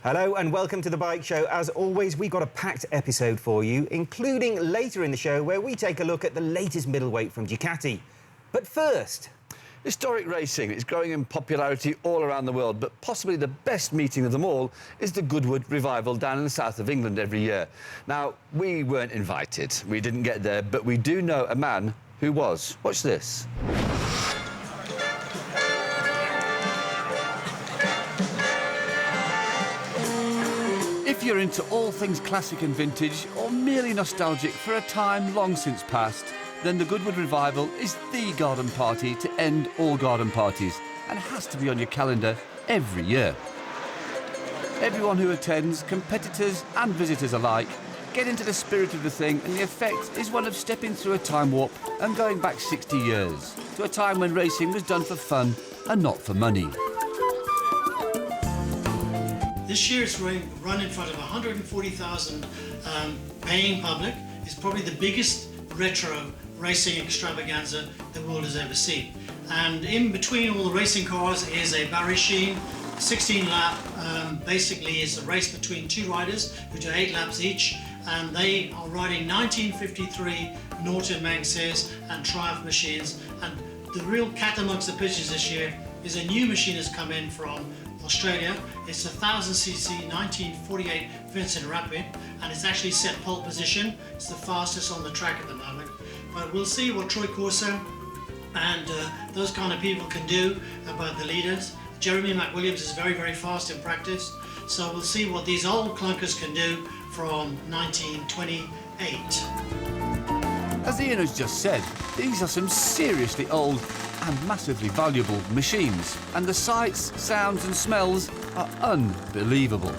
Hello and welcome to The Bike Show. As always, we've got a packed episode for you, including later in the show where we take a look at the latest middleweight from Ducati. But first... Historic racing is growing in popularity all around the world, but possibly the best meeting of them all is the Goodwood Revival down in the south of England every year. Now, we weren't invited, we didn't get there, but we do know a man who was. Watch this. If you're into all things classic and vintage, or merely nostalgic for a time long since past, then the Goodwood Revival is the garden party to end all garden parties and has to be on your calendar every year. Everyone who attends, competitors and visitors alike, get into the spirit of the thing, and the effect is one of stepping through a time warp and going back 60 years to a time when racing was done for fun and not for money. This year it's run in front of 140,000 paying public. It's probably the biggest retro racing extravaganza the world has ever seen. And in between all the racing cars is a Barry Sheen 16 lap, basically is a race between two riders who do 8 laps each, and they are riding 1953 Norton Manxes and Triumph machines. And the real cat amongst the pigeons this year is a new machine has come in from Australia. It's a 1000cc 1948 Vincent Rapid, and it's actually set pole position. It's the fastest on the track at the moment. But we'll see what Troy Corso and those kind of people can do about the leaders. Jeremy McWilliams is very, very fast in practice. So we'll see what these old clunkers can do from 1928. As Ian has just said, these are some seriously old and massively valuable machines, and the sights, sounds and smells are unbelievable.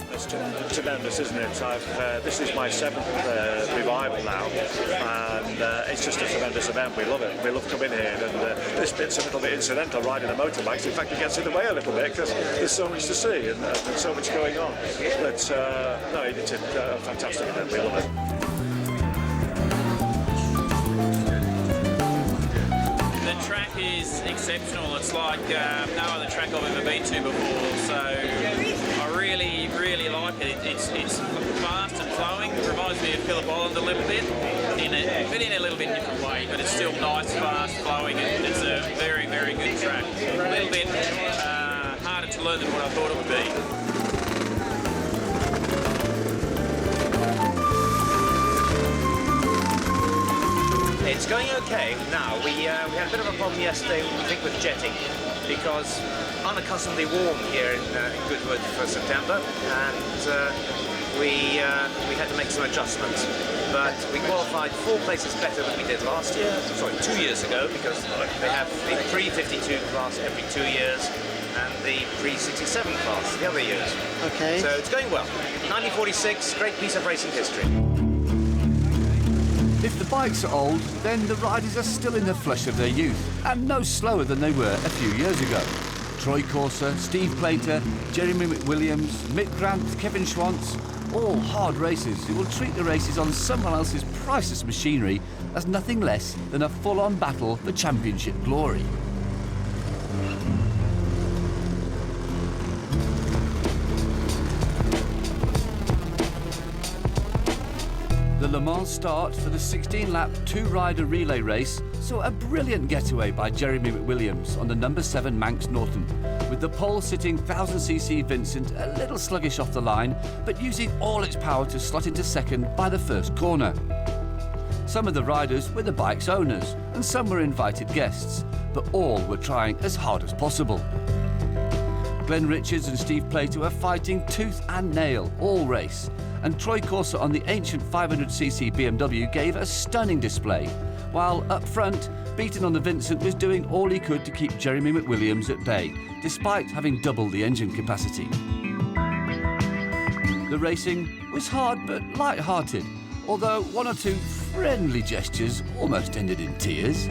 It's tremendous, isn't it? This is my 7th revival now, and it's just a tremendous event. We love it. We love coming here, and this bit's a little bit incidental, riding the motorbikes. In fact, it gets in the way a little bit because there's so much to see and so much going on. But no, it's a fantastic event. We love it. The track is exceptional. It's like no other track I've ever been to before, so I really, really like it. It's fast and flowing. It reminds me of Phillip Island a little bit, but in a little bit different way, but it's still nice, fast, flowing. It's a very, very good track. A little bit harder to learn than what I thought it would be. It's going okay now. We had a bit of a problem yesterday, I think, with jetting, because unaccustomedly warm here in Goodwood for September, and we had to make some adjustments. But we qualified 4 places better than we did last year, sorry, 2 years ago, because they have the pre-52 class every 2 years and the pre-67 class the other years. Okay. So it's going well. 1946, great piece of racing history. If the bikes are old, then the riders are still in the flesh of their youth, and no slower than they were a few years ago. Troy Corso, Steve Plater, Jeremy McWilliams, Mick Grant, Kevin Schwantz, all hard racers who will treat the races on someone else's priceless machinery as nothing less than a full-on battle for championship glory. The Le Mans start for the 16-lap 2-rider relay race saw a brilliant getaway by Jeremy McWilliams on the number 7 Manx Norton, with the pole sitting 1000cc Vincent a little sluggish off the line, but using all its power to slot into second by the first corner. Some of the riders were the bike's owners, and some were invited guests, but all were trying as hard as possible. Glenn Richards and Steve Plater were fighting tooth and nail all race, and Troy Corso on the ancient 500cc BMW gave a stunning display, while up front, BEATON on the Vincent was doing all he could to keep Jeremy McWilliams at bay, despite having double the engine capacity. The racing was hard but light-hearted, although 1 or 2 friendly gestures almost ended in tears.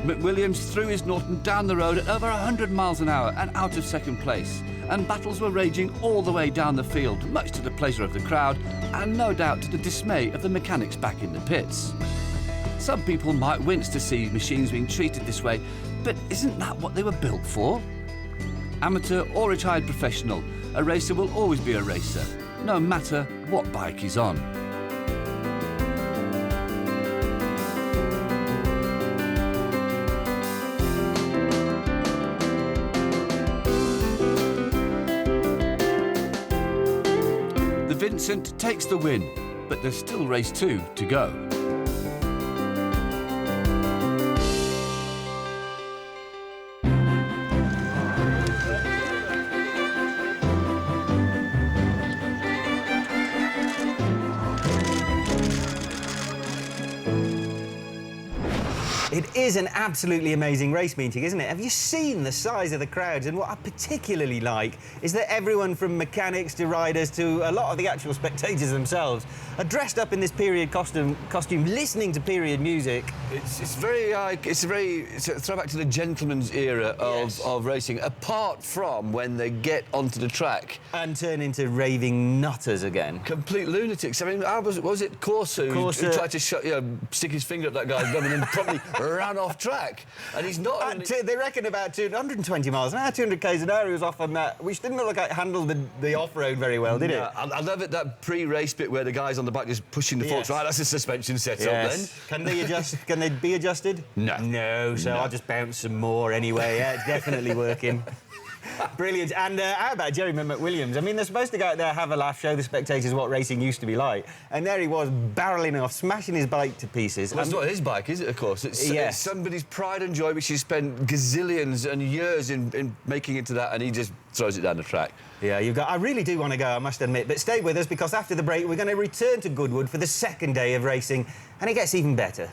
McWilliams threw his Norton down the road at over 100 miles an hour and out of second place, and battles were raging all the way down the field, much to the pleasure of the crowd and no doubt to the dismay of the mechanics back in the pits. Some people might wince to see machines being treated this way, but isn't that what they were built for? Amateur or retired professional, a racer will always be a racer, no matter what bike he's on. The Vincent takes the win, but there's still race 2 to go. It is an absolutely amazing race meeting, isn't it? Have you seen the size of the crowds? And what I particularly like is that everyone from mechanics to riders to a lot of the actual spectators themselves are dressed up in this period costume listening to period music. It's a throwback to the gentleman's era of racing, apart from when they get onto the track. And turn into raving nutters again. Complete lunatics. I mean, was it Corso who tried to stick his finger up that guy's bum and then probably ran off track? And he's not... They reckon about 220 miles an hour, 200 k's an hour he was off on that, which didn't look like it handled the off-road very well, did it? I love it, that pre-race bit where the guy's on the back just pushing the forks. Right, that's a suspension setup then. Can they adjust? Can they be adjusted? No. No, so I'll just bounce some more anyway. Yeah, it's definitely working. Brilliant. And how about Jeremy McWilliams? I mean, they're supposed to go out there, have a laugh, show the spectators what racing used to be like. And there he was, barrelling off, smashing his bike to pieces. Well, it's not his bike, is it, of course? It's somebody's pride and joy, which he spent gazillions and years in making into that, and he just throws it down the track. Yeah, I really do want to go, I must admit. But stay with us, because after the break, we're going to return to Goodwood for the second day of racing, and it gets even better.